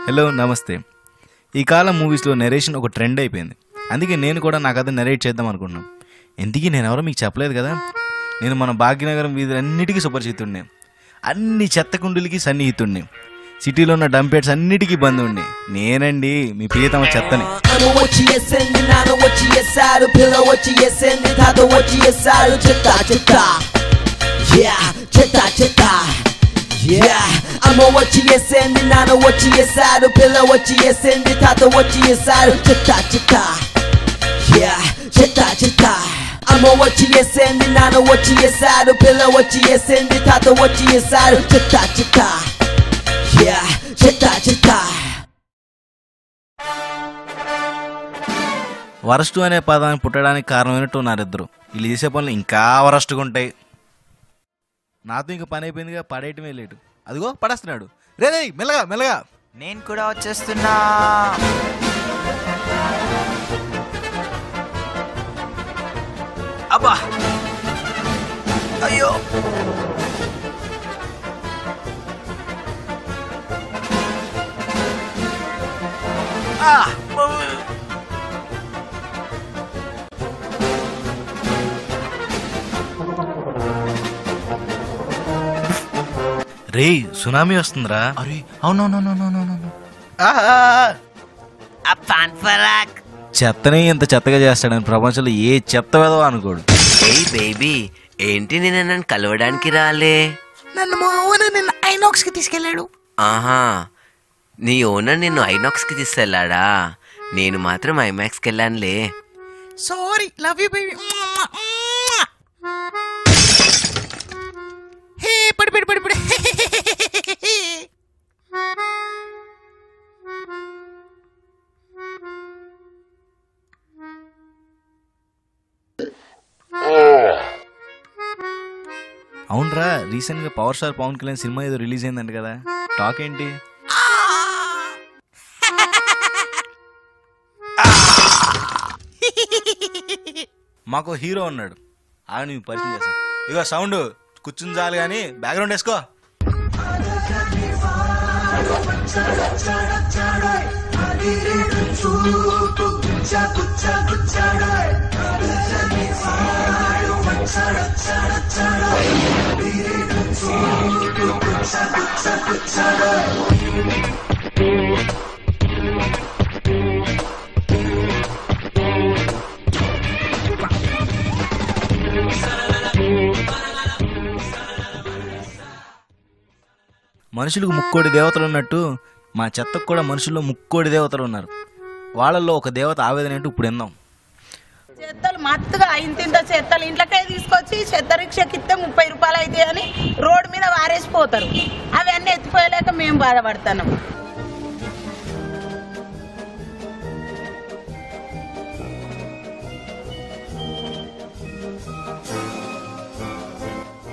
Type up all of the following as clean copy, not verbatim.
Hello నమస్తే. ఈ కాలం మూవీస్లో నెరేషన్ ఒక ట్రెండ్ అయిపోయింది. అందుకే నేను కూడా నా కథ నెరేట్ చేద్దాం అనుకుంటున్నాను. ఎందుకీ నేను ఎవరో మీకు చెప్పలేదు కదా, నేను మన భాగ్యనగరం వీధులన్నిటికీ సుపరిచితుడిని, అన్ని చెత్త కుండులకి సన్నిహితుడిని, సిటీలో ఉన్న డంపేట్స్ అన్నిటికీ బంధువుడిని. నేనండి మీ ప్రియతమ చెత్తని. అమ్మ వచ్చి వేసేంది, నాన్న వచ్చి వేసారు, పిల్ల వచ్చి వేసేంది, తాత వచ్చి వేసారు. చెత్త చెత్త చెత్త చెత్త. అమ్మ వచ్చి వేసేంది, నాన్న వచ్చి వేసారు, పిల్ల వచ్చి వేసేంది, తాత వచ్చి వేసారు. చెత్త చెత్త చెత్త చెత్త. వరస్టు అనే పదాన్ని పుట్టడానికి కారణమైనట్టు ఉన్నారిద్దరు. వీళ్ళు చేసే పనులు ఇంకా వరస్టుగా ఉంటాయి. నాతో ఇంకా పని అయిపోయిందిగా, పడేయటమే లేటు. అదిగో పడేస్తున్నాడు. రే మెల్లగా మెల్లగా. నేను కూడా వచ్చేస్తున్నా. అబ్బా అయ్యో. రే సునామీ వస్తుందిరా. అరే అవునవునవునవునవును. చెత్తనే ఇంత చెత్తగా చేస్తాడని ప్రపంచంలో ఏ చెత్త వేదో అనుకోడు. ఏయ్ బేబీ, ఏంటి నేను నన్ను కలవడానికి రాలే? నన్ను మా ఓనర్ నిన్న ఐనాక్స్ కి తీసుకెళ్ళాడు. ఆహా, నీ ఓనర్ నిన్ను ఐనాక్స్ కి తీసుకెళ్ళాడా? నేను మాత్రం ఐమాక్స్కి వెళ్ళానులే. Sorry, love you baby. Hey పడి పడి పడి పడి. అవునరా, రీసెంట్గా power star Pawan Kalyan cinema ఏదో రిలీజ్ అయిందంట కదా, టాక్ ఏంటి? మాకు హీరో ఉన్నాడు, ఆయన మీకు పరిచయం చేస్తాను. ఇగో సౌండ్ కూర్చుని చాలు కానీ బ్యాక్గ్రౌండ్ వేసుకో. మనుషులకు ముక్కోడి దేవతలు ఉన్నట్టు మా చెత్తకు కూడా మనుషుల్లో ముక్కోడి దేవతలు ఉన్నారు. వాళ్ళల్లో ఒక దేవత ఆవేదన ఏంటో ఇప్పుడు విందాం. చెత్తలు మత్తుగా ఇంత చెత్తలు ఇంట్లోకే తీసుకొచ్చి చెత్త రిక్షకి ఇస్తే 30 రూపాయలు అయితే అని రోడ్డు మీద వారేసిపోతారు. అవన్నీ ఎత్తిపోయలేక మేము బాధపడుతున్నాం.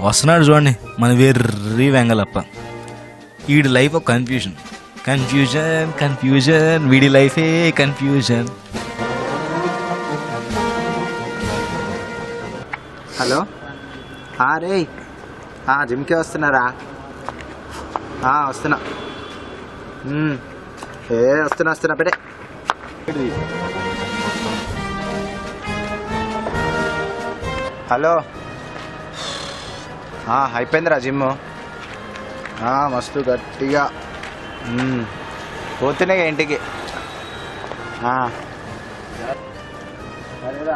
వస్తున్నాడు చూడండి మన వెర్రి వెంగలప్ప. వీడి లైఫ్ ఒక కన్ఫ్యూజన్ కన్ఫ్యూజన్ కన్ఫ్యూజన్, వీడి లైఫే కన్ఫ్యూజన్. హలో, రే జిమ్కే వస్తున్నారా? వస్తున్నా. వస్తున్నా పెట్టే. హలో, అయిపోయిందిరా జిమ్. మస్తు గట్టిగా పోతున్నాయి ఇంటికి. సరేరా.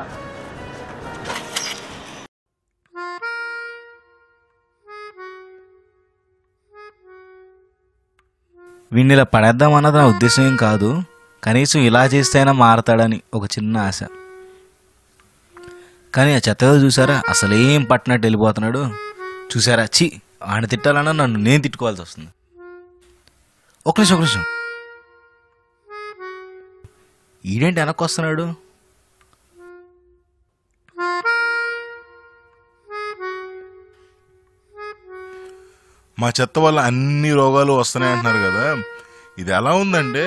వీడిని ఇలా పడేద్దాం అన్నది నా ఉద్దేశం ఏం కాదు, కనీసం ఇలా చేస్తే అయినా మారతాడని ఒక చిన్న ఆశ. కానీ ఆ చెత్తగా చూసారా, అసలేం పట్టినట్టు వెళ్ళిపోతున్నాడు. చూసారా, చి ఆయన తిట్టాలన్నా నన్ను నేను తిట్టుకోవాల్సి వస్తుంది. ఒక నిమిషం, ఈడేంటి వెనక్కి వస్తున్నాడు? మా చెత్త వల్ల అన్ని రోగాలు వస్తున్నాయి అంటున్నారు కదా. ఇది ఎలా ఉందంటే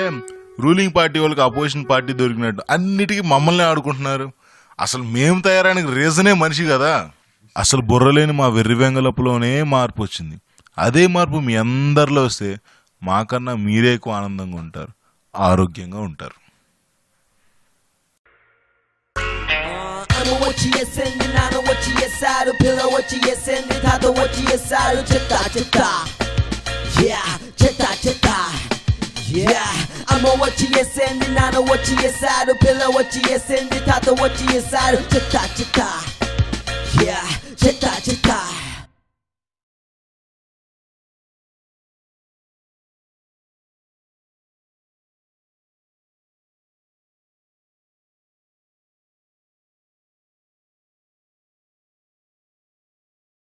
రూలింగ్ పార్టీ వాళ్ళకి అపోజిషన్ పార్టీ దొరికినట్టు అన్నిటికీ మమ్మల్ని ఆడుకుంటున్నారు. అసలు మేము తయారానికి రీజనే మనిషి కదా. అసలు బుర్రలేని మా వెర్రి వెంగలపులోనే మార్పు వచ్చింది. అదే మార్పు మీ అందరిలో వస్తే మాకన్నా మీరే ఎక్కువ ఆనందంగా ఉంటారు, ఆరోగ్యంగా ఉంటారు. I'm what you sending, I know what you said. Pillow what you sending, Tata what you said. Chita chita, yeah, chita chita, yeah. I'm what you sending, I know what you said. Pillow what you sending, Tata what you said. Chita chita, yeah, chita chita.